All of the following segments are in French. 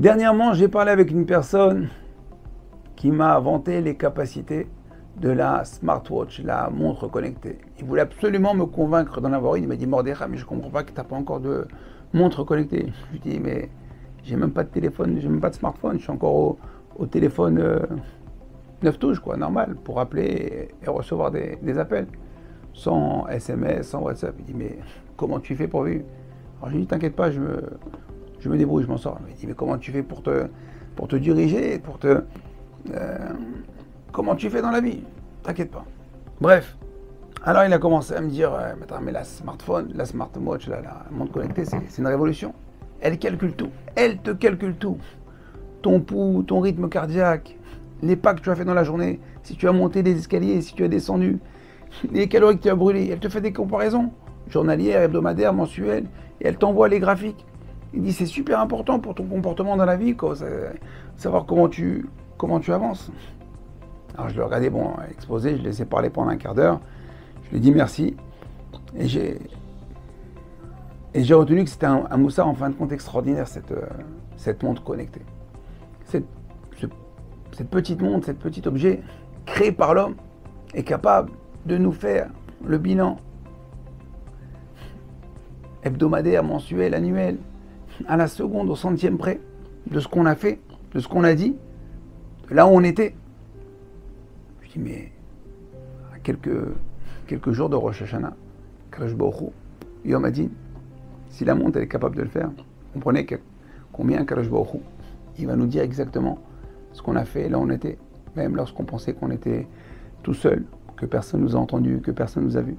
Dernièrement, j'ai parlé avec une personne qui m'a vanté les capacités de la smartwatch, la montre connectée. Il voulait absolument me convaincre d'en avoir une. Il m'a dit, Mordechai, mais je ne comprends pas que tu n'as pas encore de montre connectée. Je lui dis, mais j'ai même pas de téléphone, j'ai même pas de smartphone, je suis encore au téléphone 9 touches, quoi, normal, pour appeler et recevoir des appels, sans SMS, sans WhatsApp. Il dit, mais comment tu fais pour vivre? Alors je lui dis, t'inquiète pas, je me débrouille, je m'en sors. Il dit, mais comment tu fais pour te diriger, comment tu fais dans la vie? T'inquiète pas. Bref, alors il a commencé à me dire, mais la smartwatch, la montre connectée, c'est une révolution. Elle calcule tout, elle te calcule tout. Ton pouls, ton rythme cardiaque, les pas que tu as fait dans la journée, si tu as monté des escaliers, si tu as descendu, les calories que tu as brûlées, elle te fait des comparaisons journalières, hebdomadaires, mensuelles, et elle t'envoie les graphiques. Il dit c'est super important pour ton comportement dans la vie, quoi, savoir comment tu avances. Alors je l'ai regardé, exposé, je l'ai laissé parler pendant un quart d'heure, je lui ai dit merci, et j'ai retenu que c'était un moussard en fin de compte extraordinaire, cette montre connectée. Cette petite montre, cet petit objet créé par l'homme est capable de nous faire le bilan hebdomadaire, mensuel, annuel, à la seconde, au centième près, de ce qu'on a fait, de ce qu'on a dit, de là où on était. Je dis, mais à quelques jours de Rosh Hashanah, Kadosh Baruch Hu, Yom Hadin, si la montre elle est capable de le faire, comprenez combien Kadosh Baruch Hu, il va nous dire exactement ce qu'on a fait, là où on était, même lorsqu'on pensait qu'on était tout seul, que personne nous a entendu, que personne nous a vu.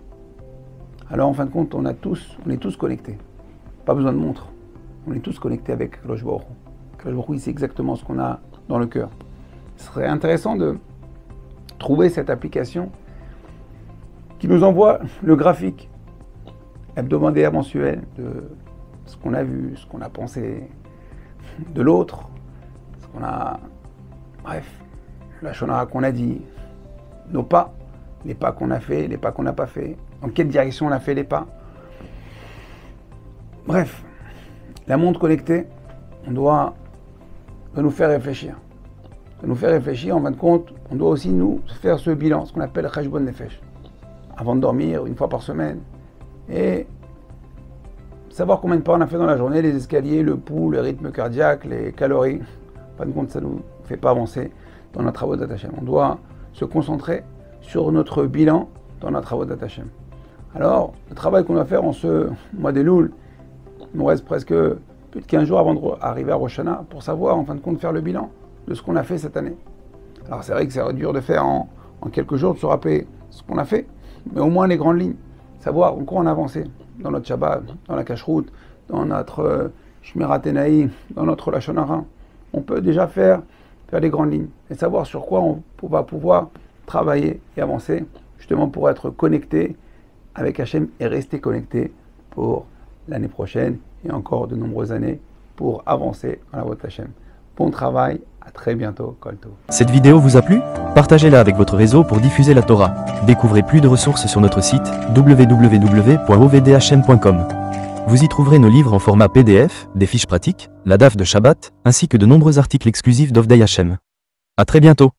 Alors en fin de compte, on est tous connectés. Pas besoin de montre. On est tous connectés avec Kadosh Baruch Hu. Kadosh Baruch Hu, il sait exactement ce qu'on a dans le cœur. Ce serait intéressant de trouver cette application qui nous envoie le graphique hebdomadaire, mensuel, de ce qu'on a vu, ce qu'on a pensé de l'autre, ce qu'on a... Bref, la shonara qu'on a dit, nos pas, les pas qu'on a fait, les pas qu'on n'a pas fait, dans quelle direction on a fait les pas. Bref, la montre connectée, doit nous faire réfléchir. De nous faire réfléchir, en fin de compte, on doit aussi nous faire ce bilan, ce qu'on appelle Cheshbon Nefesh, avant de dormir, une fois par semaine, et savoir combien de pas on a fait dans la journée, les escaliers, le pouls, le rythme cardiaque, les calories. En fin de compte, ça ne nous fait pas avancer dans notre travaux d'Hashem. On doit se concentrer sur notre bilan dans notre travaux d'Hashem. Alors, le travail qu'on va faire en ce mois d'Elul, il nous reste presque plus de 15 jours avant d'arriver à Rosh Hashanah pour savoir, en fin de compte, faire le bilan de ce qu'on a fait cette année. Alors, c'est vrai que c'est dur de faire en quelques jours, de se rappeler ce qu'on a fait, mais au moins les grandes lignes, savoir en quoi on a avancé dans notre Shabbat, dans la Kashrut, dans notre Shmirat Enaï, dans notre Lashon Hara. On peut déjà faire les grandes lignes et savoir sur quoi on va pouvoir travailler et avancer, justement pour être connecté avec Hachem et rester connecté pour l'année prochaine et encore de nombreuses années pour avancer dans la voie d'Hachem. Bon travail, à très bientôt, Kol Tov. Cette vidéo vous a plu? Partagez-la avec votre réseau pour diffuser la Torah. Découvrez plus de ressources sur notre site www.ovdhm.com. Vous y trouverez nos livres en format PDF, des fiches pratiques, la DAF de Shabbat, ainsi que de nombreux articles exclusifs d'Ovdei Hashem. À très bientôt.